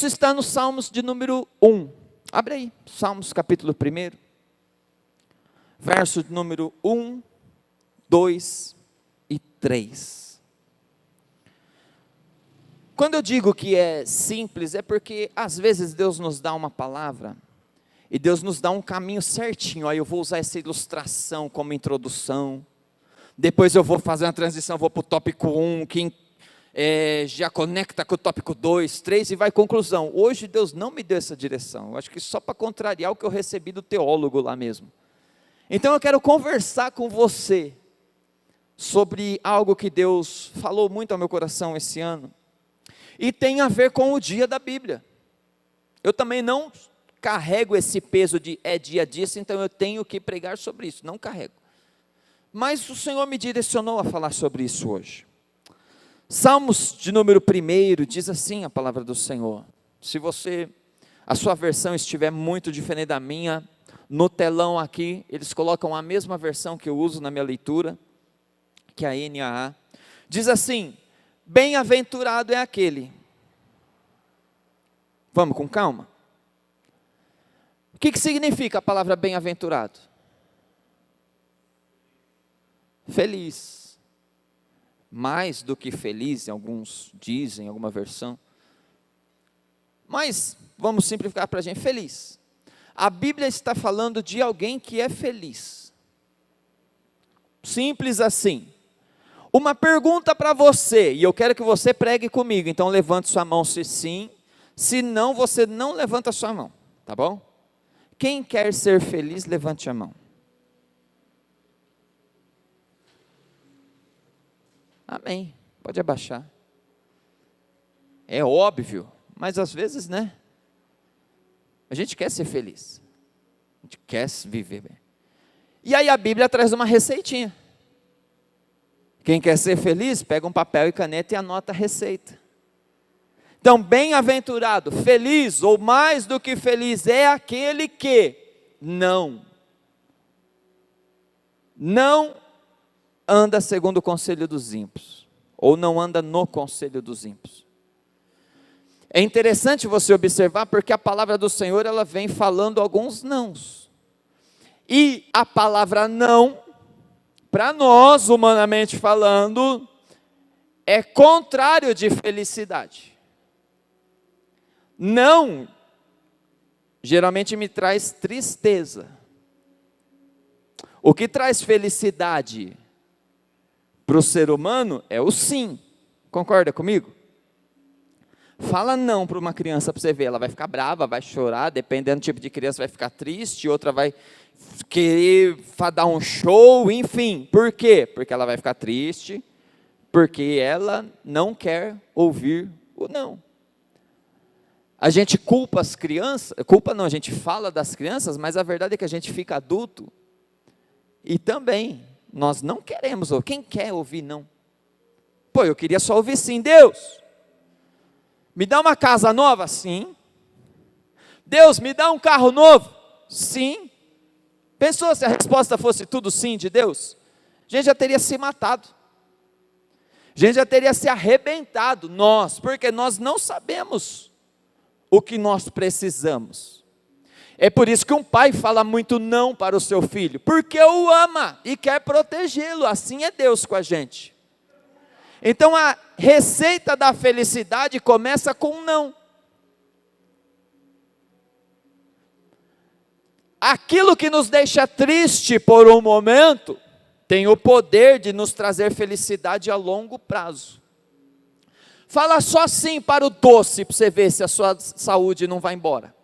Isso está no Salmos de número 1. Abre aí, Salmos capítulo 1, verso de número 1, 2 e 3. Quando eu digo que é simples, é porque às vezes Deus nos dá uma palavra, e Deus nos dá um caminho certinho. Aí eu vou usar essa ilustração como introdução, depois eu vou fazer uma transição, vou para o tópico 1, que já conecta com o tópico 2, 3 e vai conclusão. Hoje Deus não me deu essa direção, eu acho que só para contrariar o que eu recebi do teólogo lá mesmo. Então eu quero conversar com você sobre algo que Deus falou muito ao meu coração esse ano, e tem a ver com o dia da Bíblia. Eu também não carrego esse peso de dia disso, então eu tenho que pregar sobre isso, não carrego. Mas o Senhor me direcionou a falar sobre isso hoje. Salmos de número 1, diz assim a palavra do Senhor. Se a sua versão estiver muito diferente da minha, no telão aqui, eles colocam a mesma versão que eu uso na minha leitura, que é a NAA. Diz assim: bem-aventurado é aquele. Vamos com calma. O que significa a palavra bem-aventurado? Feliz. Mais do que feliz, alguns dizem, alguma versão. Mas, vamos simplificar para a gente, feliz. A Bíblia está falando de alguém que é feliz. Simples assim. Uma pergunta para você, e eu quero que você pregue comigo, então levante sua mão se sim, se não, você não levanta sua mão, tá bom? Quem quer ser feliz, levante a mão. Amém, pode abaixar. É óbvio, mas às vezes, né? A gente quer ser feliz. A gente quer viver bem. E aí a Bíblia traz uma receitinha. Quem quer ser feliz, pega um papel e caneta e anota a receita. Então, bem-aventurado, feliz ou mais do que feliz é aquele que não anda segundo o conselho dos ímpios, ou não anda no conselho dos ímpios. É interessante você observar, porque a palavra do Senhor, ela vem falando alguns nãos, e a palavra não, para nós, humanamente falando, é contrário de felicidade. Não, geralmente me traz tristeza. O que traz felicidade para o ser humano é o sim. Concorda comigo? Fala não para uma criança para você ver, ela vai ficar brava, vai chorar, dependendo do tipo de criança vai ficar triste, outra vai querer dar um show, enfim. Por quê? Porque ela vai ficar triste, porque ela não quer ouvir o não. A gente culpa as crianças, a gente fala das crianças, mas a verdade é que a gente fica adulto e também nós não queremos ouvir. Quem quer ouvir não? Pô, eu queria só ouvir sim. Deus, me dá uma casa nova? Sim. Deus, me dá um carro novo? Sim. Pensou se a resposta fosse tudo sim de Deus? A gente já teria se matado. A gente já teria se arrebentado, porque nós não sabemos o que nós precisamos. É por isso que um pai fala muito não para o seu filho, porque o ama e quer protegê-lo. Assim é Deus com a gente. Então a receita da felicidade começa com um não. Aquilo que nos deixa triste por um momento, tem o poder de nos trazer felicidade a longo prazo. Fala só sim para o doce, para você ver se a sua saúde não vai embora.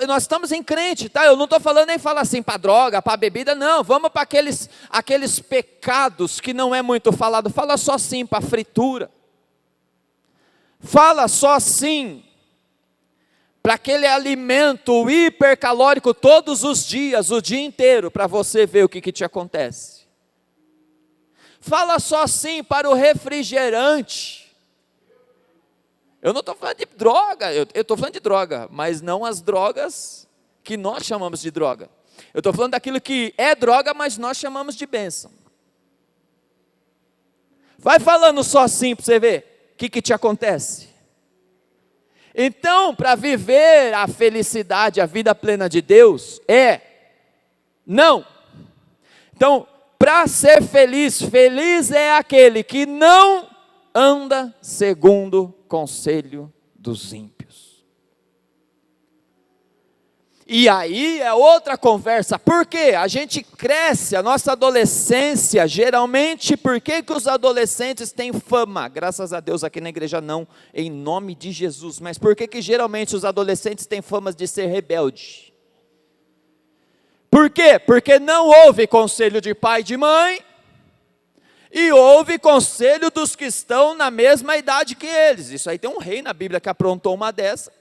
Nós estamos em crente, tá? Eu não estou falando nem falar assim para droga, para bebida, não. Vamos para aqueles pecados que não é muito falado. Fala só sim para fritura. Fala só sim para aquele alimento hipercalórico todos os dias, o dia inteiro, para você ver o que te acontece. Fala só sim para o refrigerante. Eu não estou falando de droga, eu estou falando de droga, mas não as drogas que nós chamamos de droga. Eu estou falando daquilo que é droga, mas nós chamamos de bênção. Vai falando só assim para você ver o que te acontece. Então, para viver a felicidade, a vida plena de Deus, não. Então, para ser feliz, feliz é aquele que não anda segundo o conselho dos ímpios. E aí é outra conversa. Por quê? A gente cresce, a nossa adolescência, geralmente, por que os adolescentes têm fama? Graças a Deus aqui na igreja não, em nome de Jesus. Mas por que geralmente os adolescentes têm fama de ser rebelde? Por quê? Porque não houve conselho de pai e de mãe, e houve conselho dos que estão na mesma idade que eles. Isso aí tem um rei na Bíblia que aprontou uma dessa,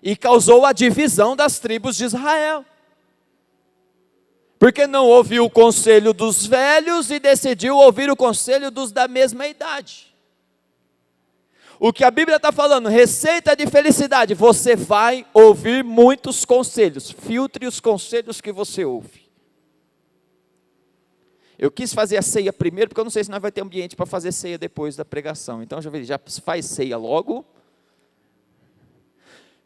e causou a divisão das tribos de Israel. Porque não ouviu o conselho dos velhos e decidiu ouvir o conselho dos da mesma idade. O que a Bíblia está falando, receita de felicidade, você vai ouvir muitos conselhos, filtre os conselhos que você ouve. Eu quis fazer a ceia primeiro, porque eu não sei se nós vai ter ambiente para fazer ceia depois da pregação, então já faz ceia logo.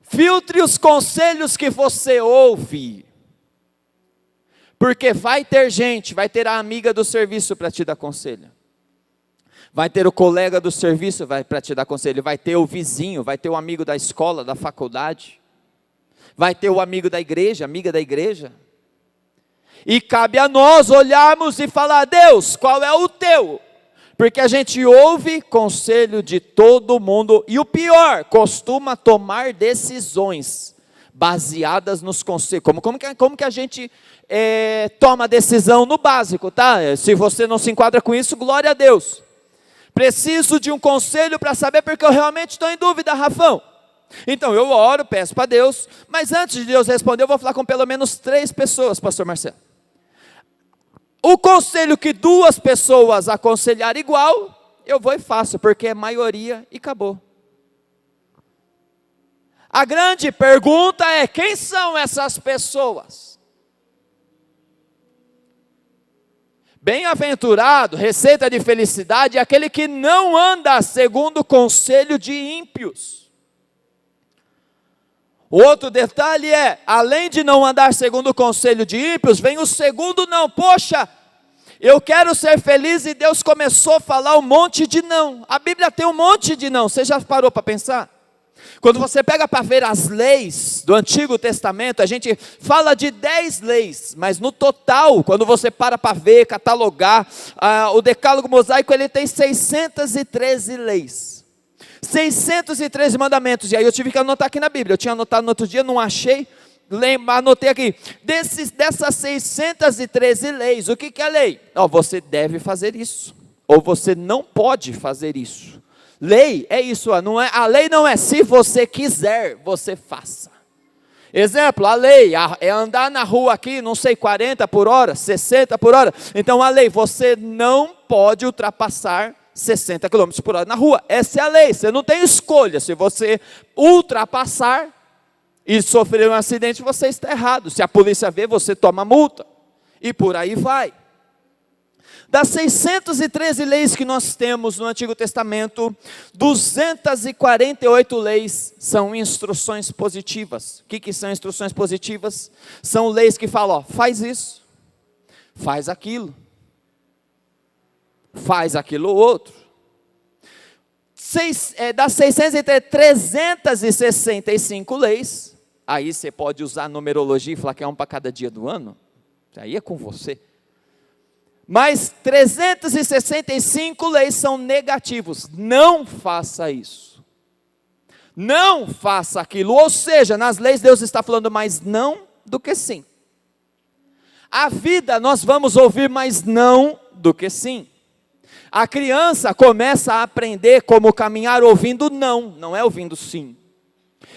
Filtre os conselhos que você ouve, porque vai ter gente, vai ter a amiga do serviço para te dar conselho. Vai ter o colega do serviço para te dar conselho, vai ter o vizinho, vai ter o amigo da escola, da faculdade, vai ter o amigo da igreja, amiga da igreja. E cabe a nós olharmos e falar: Deus, qual é o teu? Porque a gente ouve conselho de todo mundo, e o pior, costuma tomar decisões baseadas nos conselhos. Como que a gente toma decisão no básico, tá? Se você não se enquadra com isso, glória a Deus. Preciso de um conselho para saber, porque eu realmente estou em dúvida, Rafão. Então eu oro, peço para Deus, mas antes de Deus responder, eu vou falar com pelo menos 3 pessoas, pastor Marcelo. O conselho que 2 pessoas aconselhar igual, eu vou e faço, porque é maioria e acabou. A grande pergunta é: quem são essas pessoas? Bem-aventurado, receita de felicidade, é aquele que não anda segundo o conselho de ímpios. O outro detalhe é, além de não andar segundo o conselho de ímpios, vem o segundo não. Poxa, eu quero ser feliz e Deus começou a falar um monte de não. A Bíblia tem um monte de não, você já parou para pensar? Quando você pega para ver as leis do Antigo Testamento, a gente fala de 10 leis, mas no total, quando você para ver, catalogar, o Decálogo Mosaico ele tem 613 leis. 613 mandamentos, e aí eu tive que anotar aqui na Bíblia, eu tinha anotado no outro dia, não achei, anotei aqui, dessas 613 leis, o que é lei? Você deve fazer isso, ou você não pode fazer isso. Lei é isso, a lei não é se você quiser, você faça. Exemplo, a lei é andar na rua aqui, não sei, 40 por hora, 60 por hora, então a lei, você não pode ultrapassar 60 km por hora na rua, essa é a lei, você não tem escolha, se você ultrapassar e sofrer um acidente, você está errado, se a polícia vê, você toma multa, e por aí vai. Das 613 leis que nós temos no Antigo Testamento, 248 leis são instruções positivas. O que são instruções positivas? São leis que falam, faz isso, faz aquilo outro. Das 365 leis, aí você pode usar a numerologia e falar que é um para cada dia do ano, aí é com você. Mas 365 leis são negativos, não faça isso, não faça aquilo, ou seja, nas leis Deus está falando mais não do que sim. A vida nós vamos ouvir mais não do que sim. A criança começa a aprender como caminhar ouvindo não é ouvindo sim.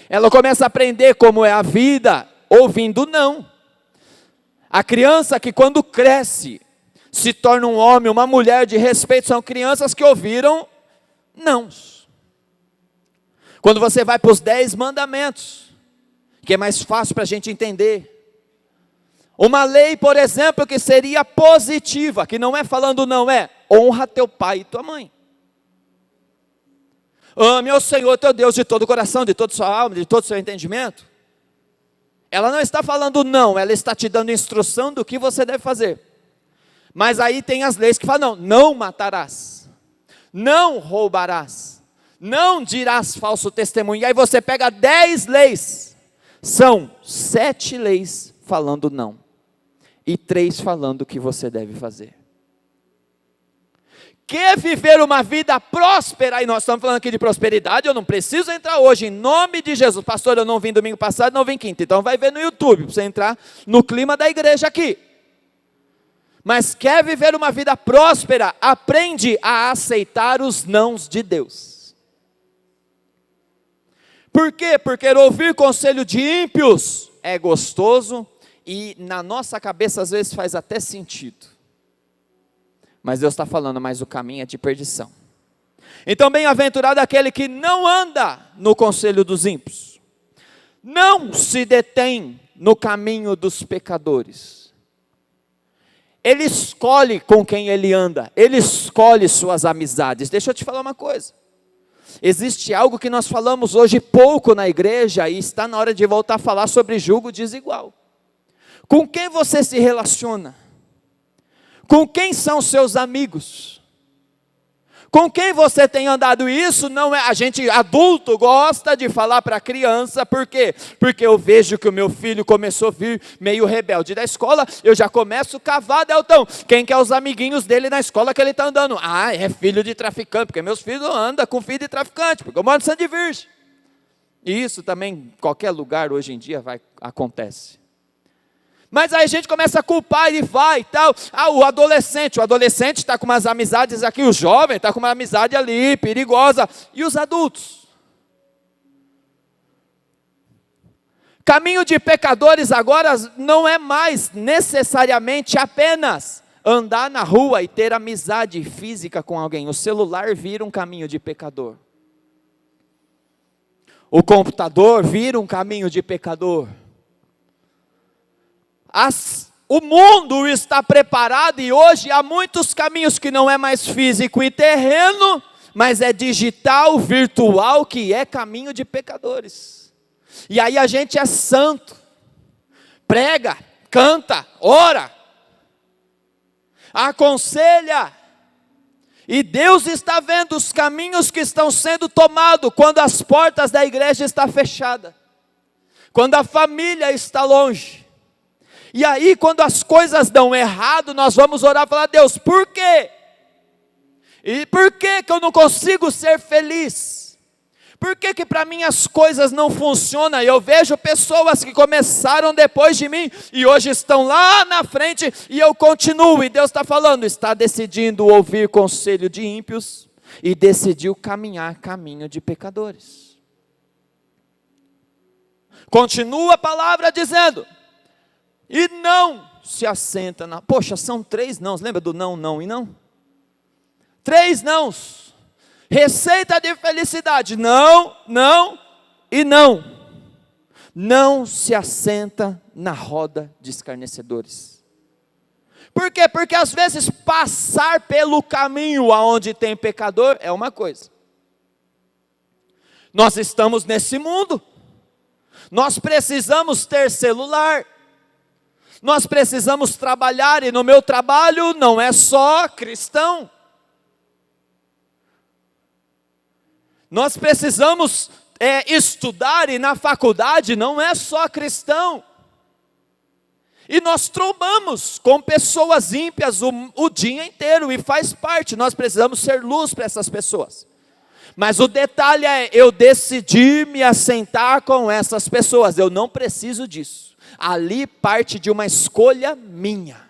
Ela começa a aprender como é a vida ouvindo não. A criança que quando cresce, se torna um homem, uma mulher de respeito, são crianças que ouviram nãos. Quando você vai para os 10 mandamentos, que é mais fácil para a gente entender. Uma lei, por exemplo, que seria positiva, que não é falando não, é honra teu pai e tua mãe. Ame ao Senhor teu Deus de todo o coração, de toda a sua alma, de todo o seu entendimento. Ela não está falando não, ela está te dando instrução do que você deve fazer. Mas aí tem as leis que falam, não matarás, não roubarás, não dirás falso testemunho. E aí você pega 10 leis, são 7 leis falando não, e 3 falando o que você deve fazer. Quer viver uma vida próspera, e nós estamos falando aqui de prosperidade, eu não preciso entrar hoje, em nome de Jesus. Pastor, eu não vim domingo passado, não vim quinta, então vai ver no YouTube, para você entrar no clima da igreja aqui. Mas quer viver uma vida próspera, aprende a aceitar os nãos de Deus. Por quê? Porque ouvir conselho de ímpios é gostoso, e na nossa cabeça às vezes faz até sentido. Mas Deus está falando, mas o caminho é de perdição. Então bem-aventurado aquele que não anda no conselho dos ímpios, não se detém no caminho dos pecadores. Ele escolhe com quem ele anda, ele escolhe suas amizades. Deixa eu te falar uma coisa, existe algo que nós falamos hoje pouco na igreja, e está na hora de voltar a falar sobre julgo desigual. Com quem você se relaciona? Com quem são seus amigos? Com quem você tem andado? Isso não é, a gente adulto gosta de falar para a criança, por quê? Porque eu vejo que o meu filho começou a vir meio rebelde da escola, eu já começo cavado, Elton, quem que é os amiguinhos dele na escola que ele está andando? Ah, é filho de traficante, porque meus filhos andam com filho de traficante, porque eu moro em Santa Virgem. E isso também em qualquer lugar hoje em dia acontece. Mas aí a gente começa a culpar e vai e tal. Ah, o adolescente está com umas amizades aqui, o jovem está com uma amizade ali, perigosa. E os adultos? Caminho de pecadores agora não é mais necessariamente apenas andar na rua e ter amizade física com alguém. O celular vira um caminho de pecador. O computador vira um caminho de pecador. O mundo está preparado e hoje há muitos caminhos que não é mais físico e terreno, mas é digital, virtual, que é caminho de pecadores. E aí a gente é santo, prega, canta, ora, aconselha, e Deus está vendo os caminhos que estão sendo tomados quando as portas da igreja estão fechadas, quando a família está longe. E aí quando as coisas dão errado, nós vamos orar e falar, Deus, por quê? E por que eu não consigo ser feliz? Por que para mim as coisas não funcionam? Eu vejo pessoas que começaram depois de mim, e hoje estão lá na frente, e eu continuo, e Deus está falando, está decidindo ouvir conselho de ímpios, e decidiu caminhar caminho de pecadores. Continua a palavra dizendo, e não se assenta na... Poxa, são 3 nãos, lembra do não, não e não? 3 nãos, receita de felicidade, não, não e não. Não se assenta na roda de escarnecedores. Por quê? Porque às vezes passar pelo caminho aonde tem pecador é uma coisa. Nós estamos nesse mundo, nós precisamos ter celular, nós precisamos trabalhar, e no meu trabalho não é só cristão. Nós precisamos estudar, e na faculdade não é só cristão. E nós trombamos com pessoas ímpias o dia inteiro, e faz parte, nós precisamos ser luz para essas pessoas. Mas o detalhe é, eu decidi me assentar com essas pessoas, eu não preciso disso. Ali parte de uma escolha minha.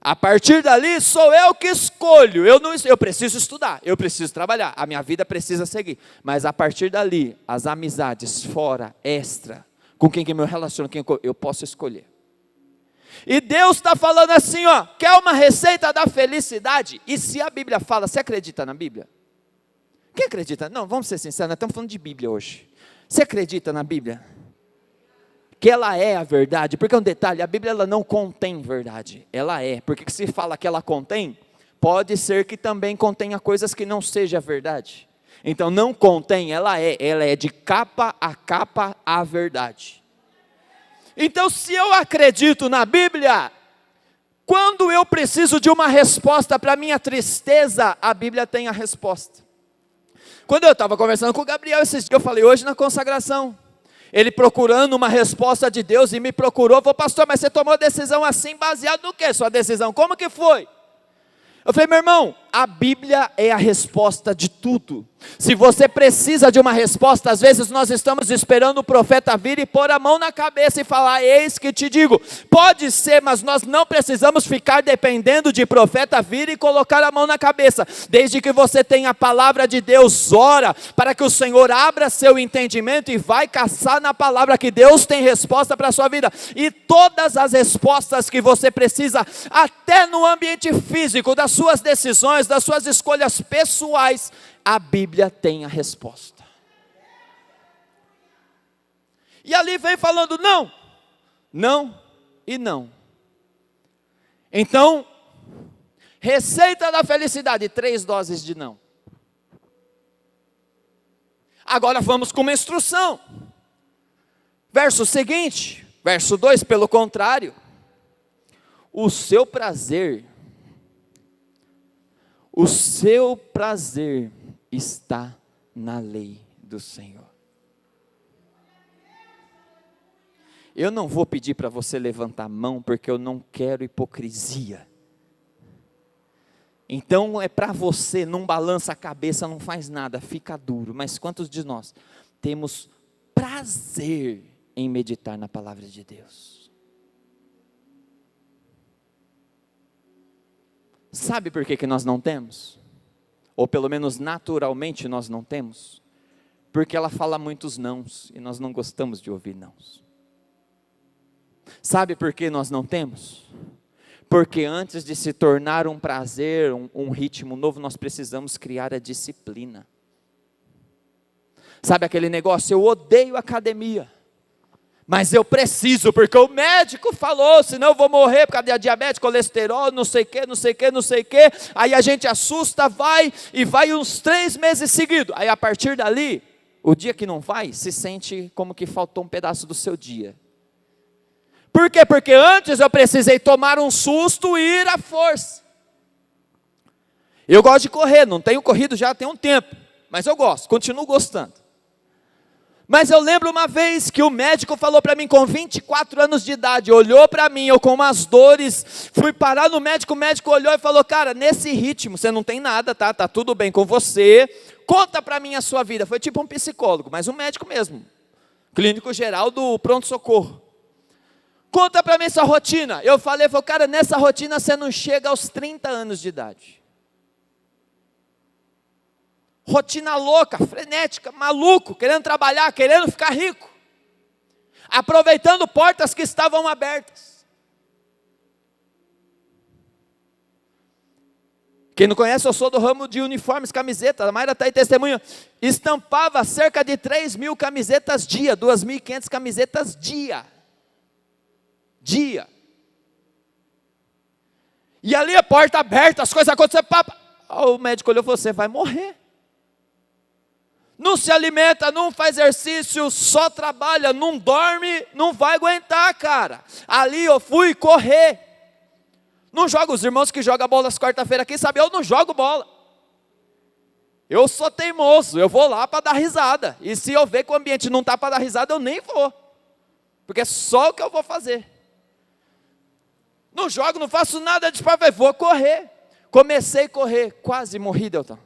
A partir dali sou eu que escolho. Eu preciso estudar, eu preciso trabalhar, a minha vida precisa seguir. Mas a partir dali, as amizades fora, extra, com quem que eu me relaciono, eu posso escolher. E Deus está falando assim, ó, quer uma receita da felicidade? E se a Bíblia fala, você acredita na Bíblia? Quem acredita? Não, vamos ser sinceros, nós estamos falando de Bíblia hoje. Você acredita na Bíblia? Que ela é a verdade? Porque é um detalhe, a Bíblia ela não contém verdade, ela é. Porque se fala que ela contém, Pode ser que também contenha coisas que não seja verdade. Então não contém, ela é de capa a verdade. Então se eu acredito na Bíblia, quando eu preciso de uma resposta para a minha tristeza, a Bíblia tem a resposta. Quando eu estava conversando com o Gabriel esses dias, eu falei hoje na consagração, ele procurando uma resposta de Deus e me procurou, falou, pastor, mas você tomou decisão assim, baseado no que sua decisão? Como que foi? Eu falei, meu irmão, a Bíblia é a resposta de tudo. Se você precisa de uma resposta, às vezes nós estamos esperando o profeta vir e pôr a mão na cabeça e falar, eis que te digo. Pode ser, mas nós não precisamos ficar dependendo de profeta vir e colocar a mão na cabeça. Desde que você tenha a palavra de Deus, ora, para que o Senhor abra seu entendimento e vai caçar na palavra que Deus tem resposta para a sua vida. E todas as respostas que você precisa, até no ambiente físico, das suas decisões, das suas escolhas pessoais, a Bíblia tem a resposta. E ali vem falando não, não e não. Então, receita da felicidade, 3 doses de não. Agora vamos com uma instrução. Verso seguinte, verso 2, pelo contrário, o seu prazer está na lei do Senhor. Eu não vou pedir para você levantar a mão, porque eu não quero hipocrisia. Então é para você, não balança a cabeça, não faz nada, fica duro. Mas quantos de nós temos prazer em meditar na palavra de Deus? Sabe por que nós não temos? Ou pelo menos naturalmente nós não temos? Porque ela fala muitos nãos, e nós não gostamos de ouvir nãos. Sabe por que nós não temos? Porque antes de se tornar um prazer, um ritmo novo, nós precisamos criar a disciplina. Sabe aquele negócio, eu odeio academia, mas eu preciso, porque o médico falou, senão eu vou morrer por causa da diabetes, colesterol, não sei o que, não sei o que, não sei o que. Aí a gente assusta, vai uns 3 meses seguidos. Aí a partir dali, o dia que não vai, se sente como que faltou um pedaço do seu dia. Por quê? Porque antes eu precisei tomar um susto e ir à força. Eu gosto de correr, não tenho corrido já tem um tempo, mas eu gosto, continuo gostando. Mas eu lembro uma vez que o médico falou para mim com 24 anos de idade, olhou para mim, eu com umas dores, fui parar no médico, o médico olhou e falou, cara, nesse ritmo você não tem nada, tá tudo bem com você, conta para mim a sua vida. Foi tipo um psicólogo, mas um médico mesmo, clínico geral do pronto-socorro. Conta para mim sua rotina. Eu falei, cara, nessa rotina você não chega aos 30 anos de idade. Rotina louca, frenética, maluco, querendo trabalhar, querendo ficar rico, aproveitando portas que estavam abertas. Quem não conhece, eu sou do ramo de uniformes, camisetas, a Mayra está aí testemunha, estampava cerca de 3.000 camisetas dia, 2.500 camisetas dia. E ali a porta aberta, as coisas acontecendo, o médico olhou e falou, você vai morrer. Não se alimenta, não faz exercício, só trabalha, não dorme, não vai aguentar, cara. Ali eu fui correr. Não jogo, os irmãos que jogam bola às quarta-feira aqui, sabe, eu não jogo bola. Eu sou teimoso, eu vou lá para dar risada. E se eu ver que o ambiente não está para dar risada, eu nem vou. Porque é só o que eu vou fazer. Não jogo, não faço nada de esporte, vou correr. Comecei a correr, quase morri, Delton.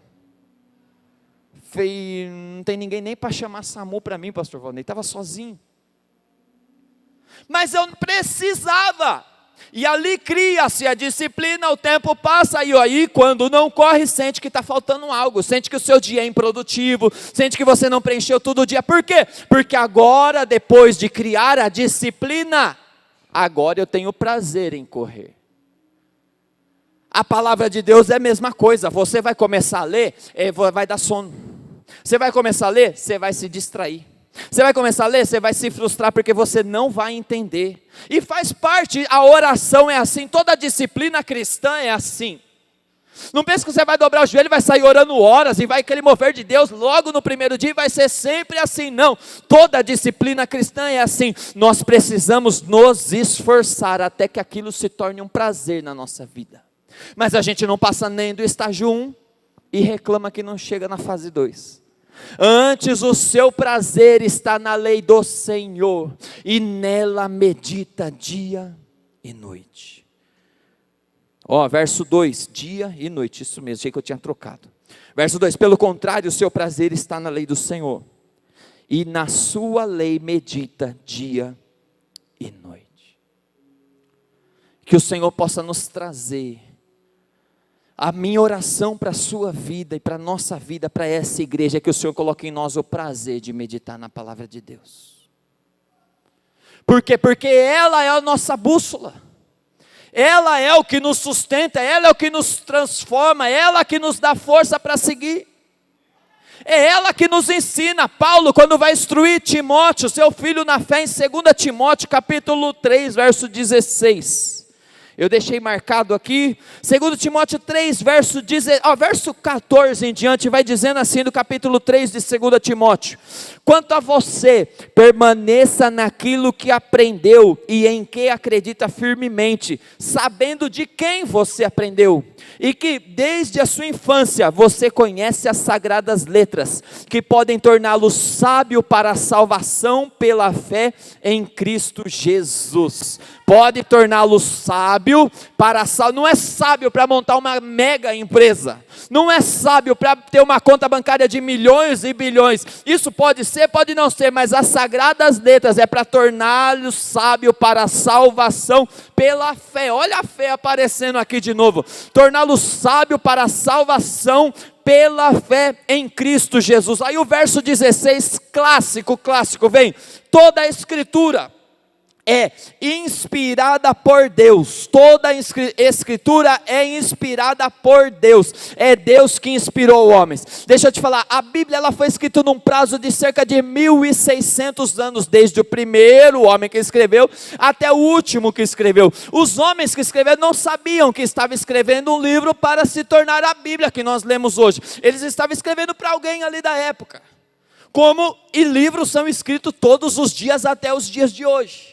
Não tem ninguém nem para chamar SAMU para mim, pastor Valnei, estava sozinho. Mas eu precisava. E ali cria-se a disciplina, o tempo passa, e aí quando não corre, sente que está faltando algo, sente que o seu dia é improdutivo, sente que você não preencheu todo o dia. Por quê? Porque agora, depois de criar a disciplina, agora eu tenho prazer em correr. A palavra de Deus é a mesma coisa, você vai começar a ler, vai dar sono. Você vai começar a ler, você vai se distrair. Você vai começar a ler, você vai se frustrar porque você não vai entender. E faz parte, a oração é assim, toda a disciplina cristã é assim. Não pense que você vai dobrar o joelho e vai sair orando horas e vai aquele mover de Deus logo no primeiro dia e vai ser sempre assim. Não, toda a disciplina cristã é assim. Nós precisamos nos esforçar até que aquilo se torne um prazer na nossa vida. Mas a gente não passa nem do estágio 1 e reclama que não chega na fase 2. Antes o seu prazer está na lei do Senhor e nela medita dia e noite. Verso 2, dia e noite, isso mesmo, achei que eu tinha trocado. Verso 2, pelo contrário, o seu prazer está na lei do Senhor, e na sua lei medita dia e noite. Que o Senhor possa nos trazer, a minha oração para a sua vida e para a nossa vida, para essa igreja, é que o Senhor coloque em nós o prazer de meditar na palavra de Deus. Por quê? Porque ela é a nossa bússola. Ela é o que nos sustenta, ela é o que nos transforma, ela que nos dá força para seguir. É ela que nos ensina. Paulo, quando vai instruir Timóteo, seu filho na fé, em 2 Timóteo capítulo 3, verso 16. Eu deixei marcado aqui, 2 Timóteo 3, verso 14 em diante, vai dizendo assim, do capítulo 3 de 2 Timóteo: quanto a você, permaneça naquilo que aprendeu e em que acredita firmemente, sabendo de quem você aprendeu, e que desde a sua infância você conhece as sagradas letras, que podem torná-lo sábio para a salvação pela fé em Cristo Jesus. Pode torná-lo sábio para a salvação. Não é sábio para montar uma mega empresa, não é sábio para ter uma conta bancária de milhões e bilhões. Isso pode ser, pode não ser, mas as sagradas letras é para torná-lo sábio para a salvação pela fé. Olha a fé aparecendo aqui de novo. Torná-lo sábio para a salvação pela fé em Cristo Jesus. Aí o verso 16, clássico, vem: toda a escritura é inspirada por Deus. Toda a escritura é inspirada por Deus. É Deus que inspirou homens. Deixa eu te falar, a Bíblia ela foi escrita num prazo de cerca de 1600 anos, desde o primeiro homem que escreveu até o último que escreveu. Os homens que escreveram não sabiam que estavam escrevendo um livro para se tornar a Bíblia que nós lemos hoje. Eles estavam escrevendo para alguém ali da época. E livros são escritos todos os dias até os dias de hoje.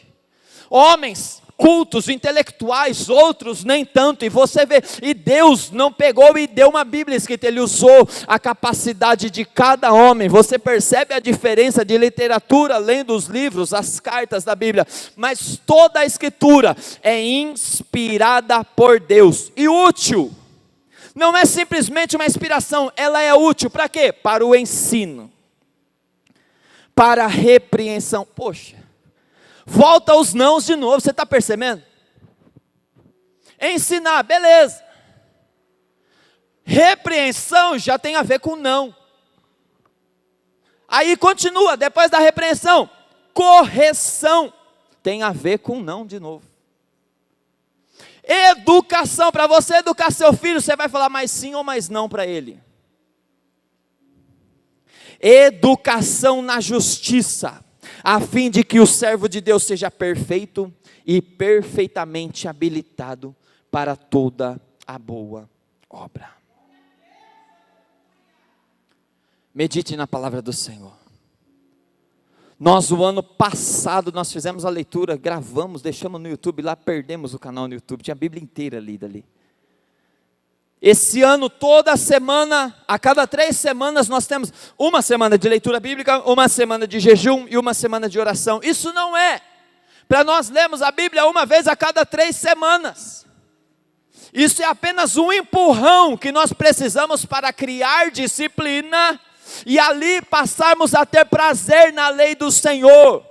Homens cultos, intelectuais, outros nem tanto, e você vê, e Deus não pegou e deu uma Bíblia escrita, Ele usou a capacidade de cada homem. Você percebe a diferença de literatura, lendo os livros, as cartas da Bíblia, mas toda a escritura é inspirada por Deus, e útil. Não é simplesmente uma inspiração, ela é útil, para quê? Para o ensino, para a repreensão. Poxa, volta os nãos de novo, você está percebendo? Ensinar, beleza. Repreensão já tem a ver com não. Aí continua, depois da repreensão, correção, tem a ver com não de novo. Educação, para você educar seu filho, você vai falar mais sim ou mais não para ele. Educação na justiça, a fim de que o servo de Deus seja perfeito e perfeitamente habilitado para toda a boa obra. Medite na palavra do Senhor. O ano passado, nós fizemos a leitura, gravamos, deixamos no YouTube, lá perdemos o canal no YouTube, tinha a Bíblia inteira lida ali. Esse ano, toda semana, a cada 3 semanas, nós temos uma semana de leitura bíblica, uma semana de jejum e uma semana de oração. Isso não é para nós lermos a Bíblia uma vez a cada 3 semanas. Isso é apenas um empurrão que nós precisamos para criar disciplina e ali passarmos a ter prazer na lei do Senhor.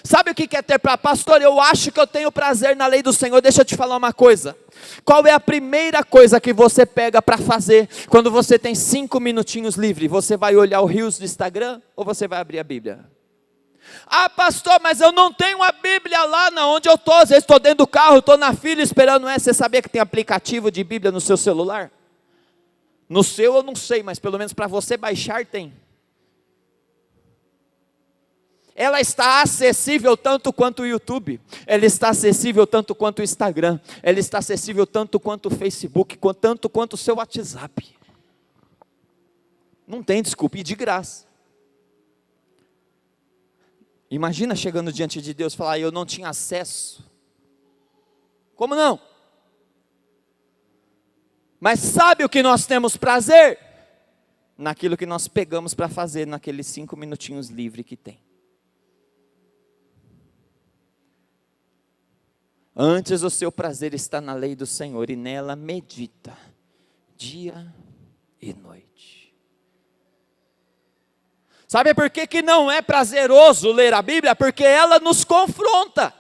Sabe o que é ter prazer? Pastor, eu acho que eu tenho prazer na lei do Senhor. Deixa eu te falar uma coisa. Qual é a primeira coisa que você pega para fazer quando você tem 5 minutinhos livre? Você vai olhar o Reels do Instagram ou você vai abrir a Bíblia? Ah, pastor, mas eu não tenho a Bíblia lá onde eu estou. Às vezes estou dentro do carro, estou na fila esperando. Você sabia que tem aplicativo de Bíblia no seu celular? No seu eu não sei, mas pelo menos para você baixar tem. ela está acessível tanto quanto o YouTube, ela está acessível tanto quanto o Instagram, ela está acessível tanto quanto o Facebook, tanto quanto o seu WhatsApp. Não tem desculpa, e de graça. Imagina chegando diante de Deus e falar, eu não tinha acesso. Como não? Mas sabe o que nós temos prazer? Naquilo que nós pegamos para fazer, naqueles 5 minutinhos livre que tem. Antes o seu prazer está na lei do Senhor, e nela medita, dia e noite. Sabe por que não é prazeroso ler a Bíblia? Porque ela nos confronta.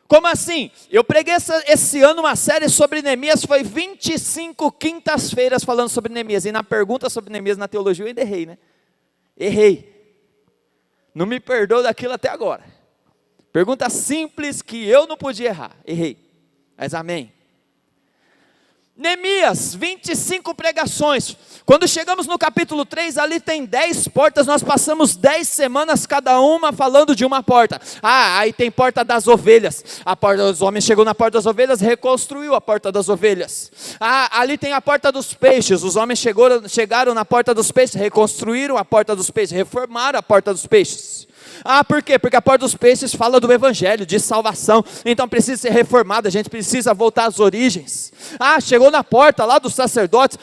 Como assim? Eu preguei esse ano uma série sobre Neemias, foi 25 quintas-feiras falando sobre Neemias, e na pergunta sobre Neemias na teologia eu ainda errei, né? Errei. Não me perdoa daquilo até agora. Pergunta simples que eu não podia errar, errei, mas amém. Neemias, 25 pregações, quando chegamos no capítulo 3, ali tem 10 portas, nós passamos 10 semanas cada uma falando de uma porta. Aí tem porta das ovelhas, a porta dos homens chegou na porta das ovelhas, reconstruiu a porta das ovelhas. Ali tem a porta dos peixes, os homens chegaram na porta dos peixes, reconstruíram a porta dos peixes, reformaram a porta dos peixes. Por quê? Porque a porta dos peixes fala do evangelho, de salvação, então precisa ser reformada, a gente precisa voltar às origens. Chegou na porta lá dos sacerdotes,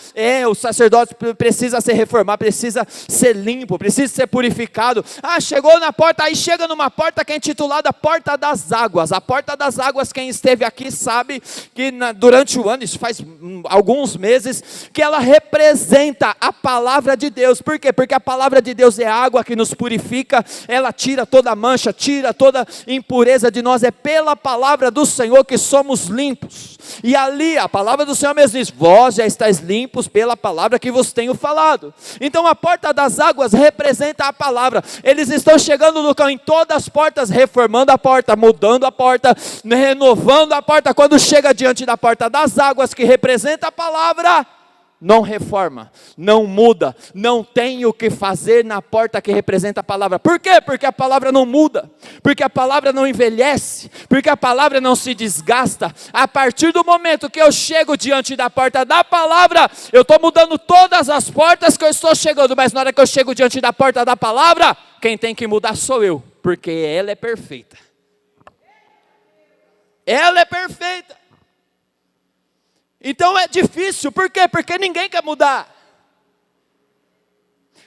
o sacerdote precisa ser reformado, precisa ser limpo, precisa ser purificado. Chegou na porta, aí chega numa porta que é intitulada Porta das Águas. A Porta das Águas, quem esteve aqui sabe que durante o ano, isso faz alguns meses, que ela representa a palavra de Deus. Por quê? Porque a palavra de Deus é a água que nos purifica, ela tira toda mancha, tira toda impureza de nós, é pela palavra do Senhor que somos limpos. E ali a palavra do Senhor mesmo diz, vós já estáis limpos pela palavra que vos tenho falado. Então a porta das águas representa a palavra. Eles estão chegando no em todas as portas, reformando a porta, mudando a porta, renovando a porta. Quando chega diante da porta das águas, que representa a palavra, não reforma, não muda, não tem o que fazer na porta que representa a palavra. Por quê? Porque a palavra não muda, porque a palavra não envelhece, porque a palavra não se desgasta. A partir do momento que eu chego diante da porta da palavra, eu estou mudando todas as portas que eu estou chegando, mas na hora que eu chego diante da porta da palavra, quem tem que mudar sou eu, porque ela é perfeita. Ela é perfeita. Então é difícil, por quê? Porque ninguém quer mudar.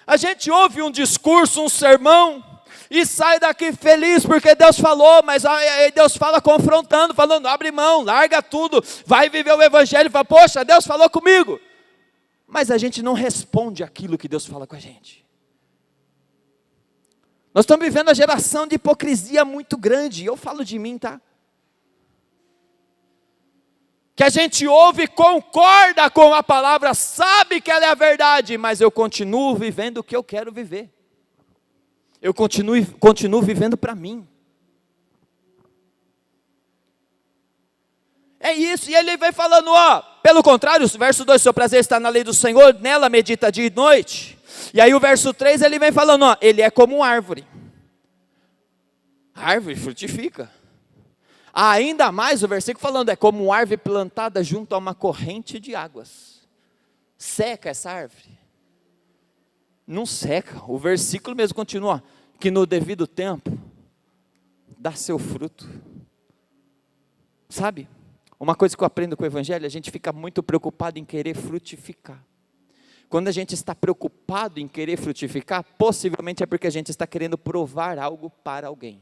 A gente ouve um discurso, um sermão, e sai daqui feliz, porque Deus falou, mas aí Deus fala confrontando, falando, abre mão, larga tudo, vai viver o evangelho, e fala, poxa, Deus falou comigo. Mas a gente não responde aquilo que Deus fala com a gente. Nós estamos vivendo uma geração de hipocrisia muito grande, e eu falo de mim, tá? Que a gente ouve, concorda com a palavra, sabe que ela é a verdade, mas eu continuo vivendo o que eu quero viver. Eu continuo vivendo para mim. É isso, e ele vem falando, pelo contrário, o verso 2, seu prazer está na lei do Senhor, nela medita dia e noite. E aí o verso 3, ele vem falando, ele é como árvore. A árvore frutifica. Ainda mais o versículo falando, é como uma árvore plantada junto a uma corrente de águas. Seca essa árvore? Não seca, o versículo mesmo continua, que no devido tempo, dá seu fruto. Sabe, uma coisa que eu aprendo com o evangelho, a gente fica muito preocupado em querer frutificar. Quando a gente está preocupado em querer frutificar, possivelmente é porque a gente está querendo provar algo para alguém.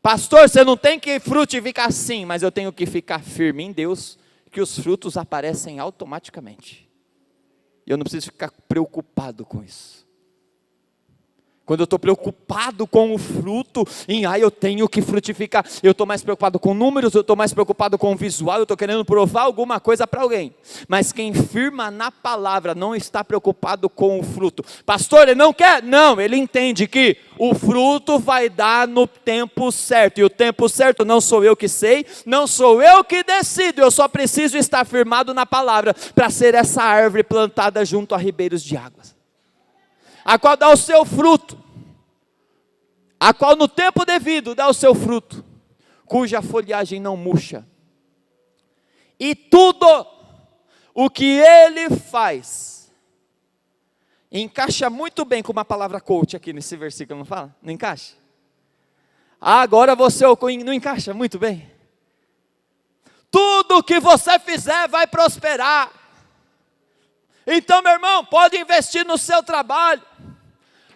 Pastor, você não tem que frutificar sim, mas eu tenho que ficar firme em Deus, que os frutos aparecem automaticamente. E eu não preciso ficar preocupado com isso. Quando eu estou preocupado com o fruto, eu tenho que frutificar. Eu estou mais preocupado com números, eu estou mais preocupado com o visual, eu estou querendo provar alguma coisa para alguém. Mas quem firma na palavra não está preocupado com o fruto. Pastor, ele não quer? Não, ele entende que o fruto vai dar no tempo certo. E o tempo certo não sou eu que sei, não sou eu que decido. Eu só preciso estar firmado na palavra para ser essa árvore plantada junto a ribeiros de águas. a qual dá o seu fruto, a qual no tempo devido dá o seu fruto, cuja folhagem não murcha. E tudo o que ele faz, encaixa muito bem com uma palavra coach aqui nesse versículo, não fala? Não encaixa? Agora você não encaixa muito bem? Tudo o que você fizer vai prosperar. Então, meu irmão, pode investir no seu trabalho,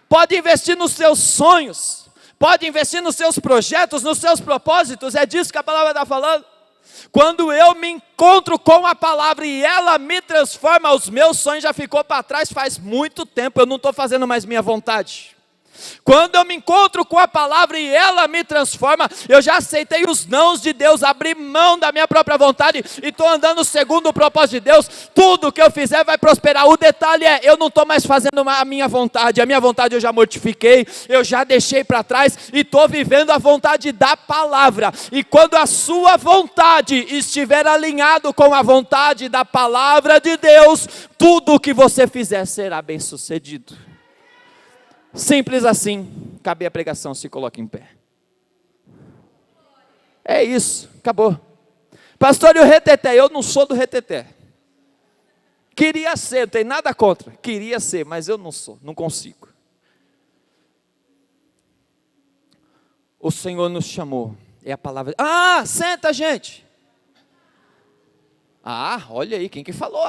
pode investir nos seus sonhos, pode investir nos seus projetos, nos seus propósitos, é disso que a palavra está falando. Quando eu me encontro com a palavra e ela me transforma, os meus sonhos já ficou para trás faz muito tempo, eu não estou fazendo mais minha vontade. Quando eu me encontro com a palavra e ela me transforma, eu já aceitei os nãos de Deus, abri mão da minha própria vontade e estou andando segundo o propósito de Deus. Tudo que eu fizer vai prosperar. O detalhe é, eu não estou mais fazendo a minha vontade eu já mortifiquei, eu já deixei para trás e estou vivendo a vontade da palavra. E quando a sua vontade estiver alinhado com a vontade da palavra de Deus, tudo o que você fizer será bem sucedido. Simples assim. Cabe a pregação, se coloque em pé. É isso, acabou. Pastor, e o reteté? Eu não sou do reteté. Queria ser, não tem nada contra. Queria ser, mas eu não sou, não consigo. O Senhor nos chamou. É a palavra. Ah, senta, gente. Ah, olha aí, quem que falou?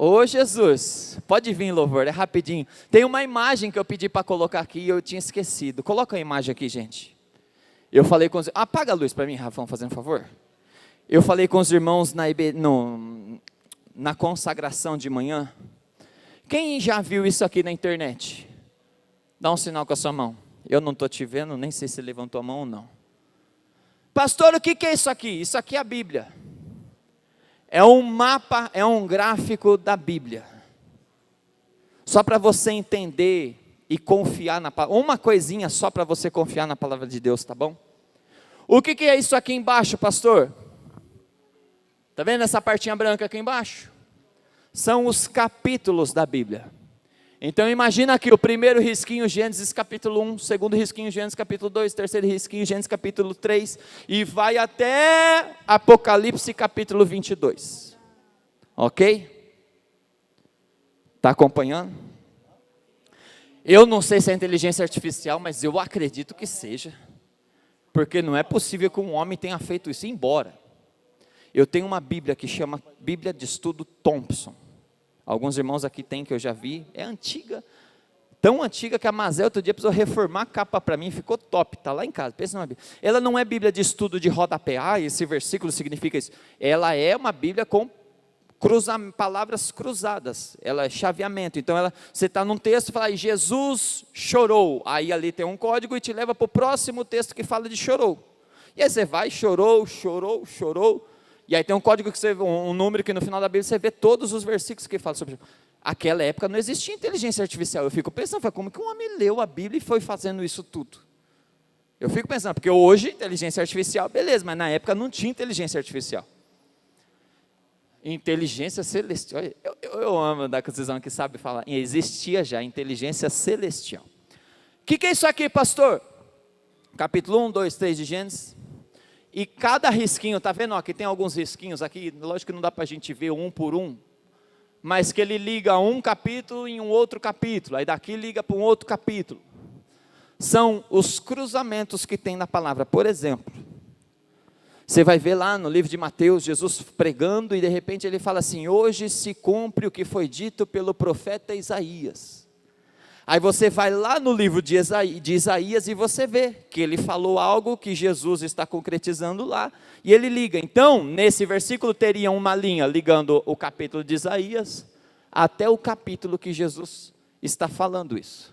Ô Jesus, pode vir, louvor, é rapidinho. Tem uma imagem que eu pedi para colocar aqui e eu tinha esquecido. Coloca a imagem aqui, gente. Eu falei com os... Apaga a luz para mim, Rafão, fazendo um favor. Eu falei com os irmãos na consagração de manhã. Quem já viu isso aqui na internet? Dá um sinal com a sua mão. Eu não estou te vendo, nem sei se levantou a mão ou não. Pastor, o que é isso aqui? Isso aqui é a Bíblia. É um mapa, é um gráfico da Bíblia. Só para você entender e confiar na palavra. Uma coisinha só para você confiar na palavra de Deus, tá bom? O que é isso aqui embaixo, pastor? Tá vendo essa partinha branca aqui embaixo? São os capítulos da Bíblia. Então imagina aqui o primeiro risquinho, Gênesis capítulo 1, segundo risquinho, Gênesis capítulo 2, terceiro risquinho, Gênesis capítulo 3, e vai até Apocalipse capítulo 22. Ok? Está acompanhando? Eu não sei se é inteligência artificial, mas eu acredito que seja. Porque não é possível que um homem tenha feito isso, embora. Eu tenho uma Bíblia que chama Bíblia de Estudo Thompson. Alguns irmãos aqui tem, que eu já vi, é antiga, tão antiga que a Mazé outro dia precisou reformar a capa para mim, ficou top, está lá em casa, pensa numa Bíblia. Ela não é Bíblia de estudo de rodapé, esse versículo significa isso, ela é uma Bíblia com palavras cruzadas, ela é chaveamento, então você está num texto e fala, Jesus chorou, aí ali tem um código e te leva para o próximo texto que fala de chorou, e aí você vai, chorou, e aí tem um código, um número que no final da Bíblia você vê todos os versículos que falam sobre. Aquela época não existia inteligência artificial. Eu fico pensando, como que um homem leu a Bíblia e foi fazendo isso tudo? Eu fico pensando, porque hoje inteligência artificial, beleza, mas na época não tinha inteligência artificial. Inteligência celestial. Eu amo dar com vocês que sabe falar. Existia já inteligência celestial. O que é isso aqui, pastor? Capítulo 1, 2, 3 de Gênesis. E cada risquinho, está vendo? Aqui tem alguns risquinhos aqui, lógico que não dá para a gente ver um por um, mas que ele liga um capítulo em um outro capítulo, aí daqui liga para um outro capítulo. São os cruzamentos que tem na palavra. Por exemplo, você vai ver lá no livro de Mateus, Jesus pregando e de repente ele fala assim, hoje se cumpre o que foi dito pelo profeta Isaías. Aí você vai lá no livro de Isaías e você vê que ele falou algo que Jesus está concretizando lá. E ele liga. Então, nesse versículo teria uma linha ligando o capítulo de Isaías até o capítulo que Jesus está falando isso.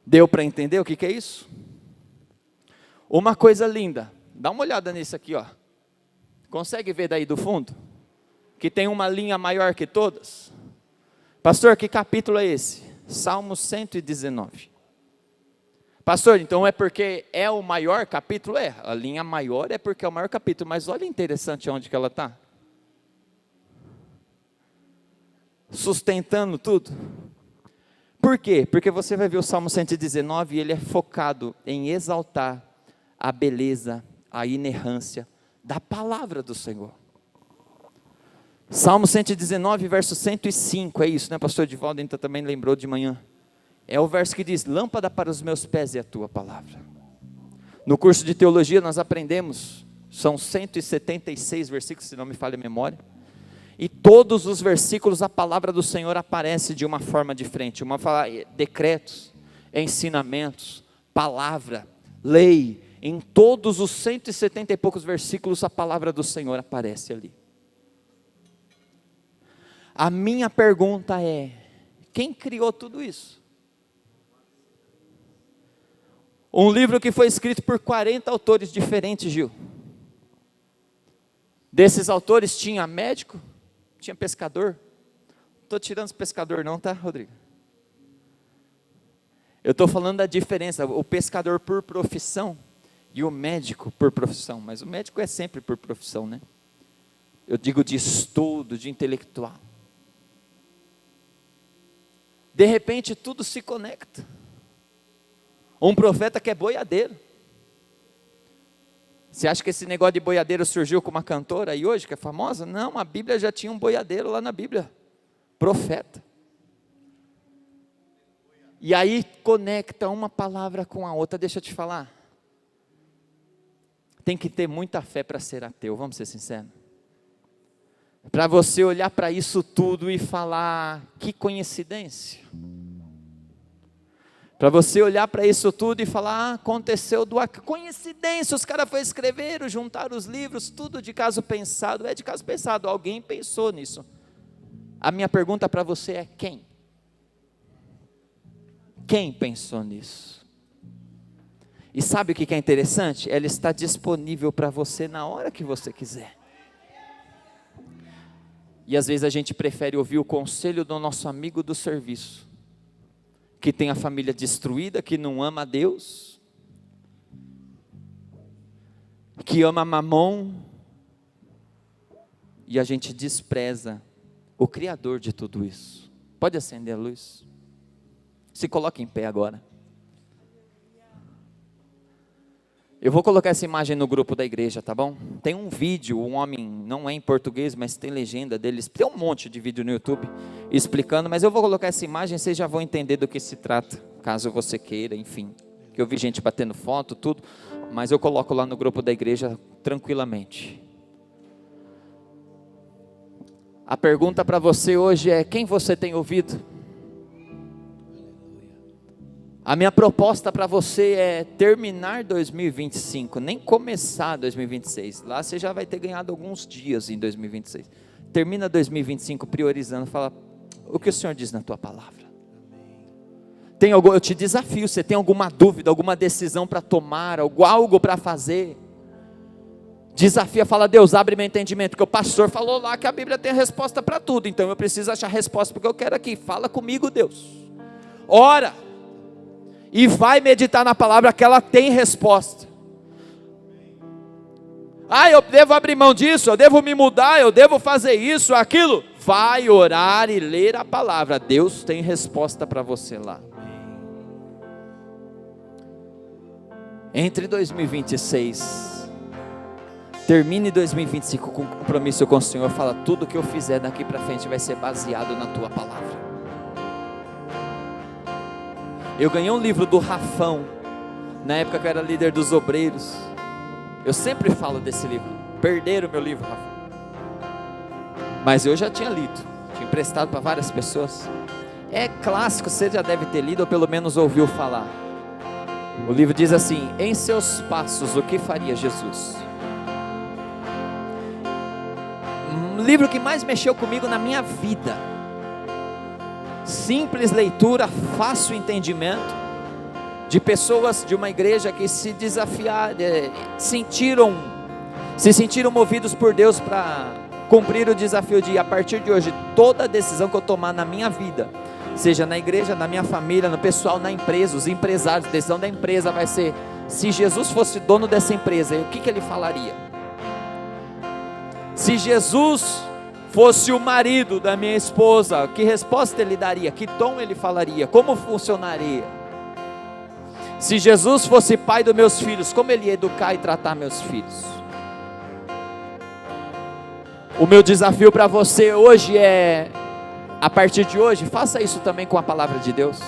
Deu para entender o que é isso? Uma coisa linda. Dá uma olhada nisso aqui, ó. Consegue ver daí do fundo? Que tem uma linha maior que todas. Pastor, que capítulo é esse? Salmo 119. Pastor, então é porque é o maior capítulo? É, a linha maior é porque é o maior capítulo, mas olha interessante onde que ela está. Sustentando tudo. Por quê? Porque você vai ver o Salmo 119 e ele é focado em exaltar a beleza, a inerrância da palavra do Senhor. Salmo 119, verso 105, é isso, né? Pastor Edivaldo então também lembrou de manhã. É o verso que diz: lâmpada para os meus pés é a tua palavra. No curso de teologia nós aprendemos, são 176 versículos, se não me falha a memória, e todos os versículos a palavra do Senhor aparece de uma forma diferente, uma fala decretos, ensinamentos, palavra, lei, em todos os 170 e poucos versículos a palavra do Senhor aparece ali. A minha pergunta é: quem criou tudo isso? Um livro que foi escrito por 40 autores diferentes, Gil. Desses autores tinha médico, tinha pescador. Não estou tirando os pescador não, tá, Rodrigo? Eu estou falando da diferença, o pescador por profissão e o médico por profissão. Mas o médico é sempre por profissão, né? Eu digo de estudo, de intelectual. De repente tudo se conecta. Um profeta que é boiadeiro. Você acha que esse negócio de boiadeiro surgiu com uma cantora aí hoje, que é famosa? Não, a Bíblia já tinha um boiadeiro lá na Bíblia. Profeta. E aí conecta uma palavra com a outra. Deixa eu te falar. Tem que ter muita fé para ser ateu, vamos ser sinceros. Para você olhar para isso tudo e falar: que coincidência. Para você olhar para isso tudo e falar: aconteceu do coincidência, os caras foram escrever, juntaram os livros, tudo de caso pensado. É de caso pensado, alguém pensou nisso. A minha pergunta para você é: quem? Quem pensou nisso? E sabe o que é interessante? Ela está disponível para você na hora que você quiser. E às vezes a gente prefere ouvir o conselho do nosso amigo do serviço, que tem a família destruída, que não ama a Deus, que ama mamão, e a gente despreza o Criador de tudo isso. Pode acender a luz? Se coloque em pé agora. Eu vou colocar essa imagem no grupo da igreja, tá bom? Tem um vídeo, um homem, não é em português, mas tem legenda deles, tem um monte de vídeo no YouTube explicando, mas eu vou colocar essa imagem, vocês já vão entender do que se trata, caso você queira, enfim. Que eu vi gente batendo foto, tudo, mas eu coloco lá no grupo da igreja tranquilamente. A pergunta para você hoje é: quem você tem ouvido? A minha proposta para você é terminar 2025, nem começar 2026. Lá você já vai ter ganhado alguns dias em 2026. Termina 2025 priorizando, fala: o que o Senhor diz na tua palavra? Eu te desafio, você tem alguma dúvida, alguma decisão para tomar, algo para fazer? Desafia, fala: Deus, abre meu entendimento, porque o pastor falou lá que a Bíblia tem a resposta para tudo, então eu preciso achar a resposta, porque eu quero aqui. Fala comigo, Deus. Ora. E vai meditar na palavra, que ela tem resposta. Eu devo abrir mão disso, eu devo me mudar, eu devo fazer isso, aquilo. Vai orar e ler a palavra. Deus tem resposta para você lá. Entre 2026, termine 2025 com compromisso com o Senhor. Fala: tudo que eu fizer daqui para frente vai ser baseado na tua palavra. Eu ganhei um livro do Rafão, na época que eu era líder dos obreiros. Eu sempre falo desse livro. Perderam o meu livro, Rafão. Mas eu já tinha lido, tinha emprestado para várias pessoas. É clássico, você já deve ter lido ou pelo menos ouviu falar. O livro diz assim: em seus passos, o que faria Jesus? Um livro que mais mexeu comigo na minha vida. Simples leitura, fácil entendimento, de pessoas de uma igreja que se desafiaram, se sentiram movidos por Deus para cumprir o desafio de, a partir de hoje, toda decisão que eu tomar na minha vida, seja na igreja, na minha família, no pessoal, na empresa, os empresários, a decisão da empresa vai ser: se Jesus fosse dono dessa empresa, o que ele falaria? Se Jesus fosse o marido da minha esposa, que resposta ele daria? Que tom ele falaria? Como funcionaria? Se Jesus fosse pai dos meus filhos, como ele ia educar e tratar meus filhos? O meu desafio para você hoje é, a partir de hoje, faça isso também com a palavra de Deus.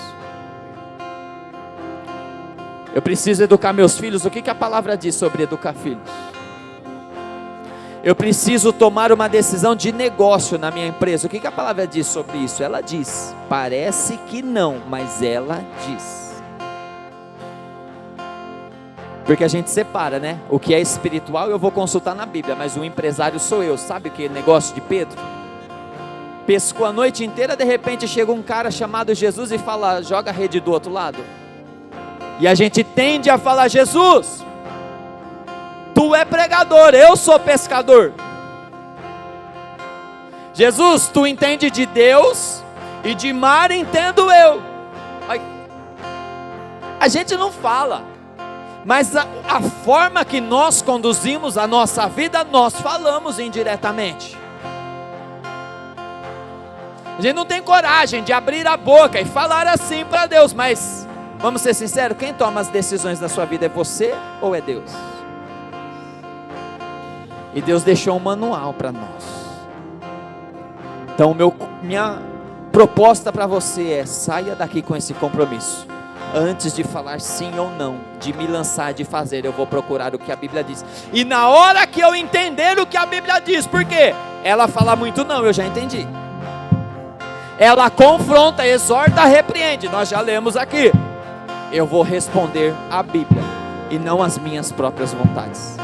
Eu preciso educar meus filhos. O que a palavra diz sobre educar filhos? Eu preciso tomar uma decisão de negócio na minha empresa. O que a palavra diz sobre isso? Ela diz, parece que não, mas ela diz. Porque a gente separa, né? O que é espiritual eu vou consultar na Bíblia, mas o empresário sou eu. Sabe o que é negócio de Pedro? Pescou a noite inteira, de repente chega um cara chamado Jesus e fala, joga a rede do outro lado. E a gente tende a falar, Jesus, tu é pregador, eu sou pescador. Jesus, tu entende de Deus e de mar entendo eu. A gente não fala, mas a forma que nós conduzimos a nossa vida, nós falamos indiretamente. A gente não tem coragem de abrir a boca e falar assim para Deus, mas vamos ser sinceros, quem toma as decisões da sua vida é você ou é Deus? E Deus deixou um manual para nós. Então minha proposta para você é, saia daqui com esse compromisso. Antes de falar sim ou não, de me lançar, de fazer, eu vou procurar o que a Bíblia diz. E na hora que eu entender o que a Bíblia diz, por quê? Ela fala muito não, eu já entendi. Ela confronta, exorta, repreende, nós já lemos aqui. Eu vou responder a Bíblia e não as minhas próprias vontades.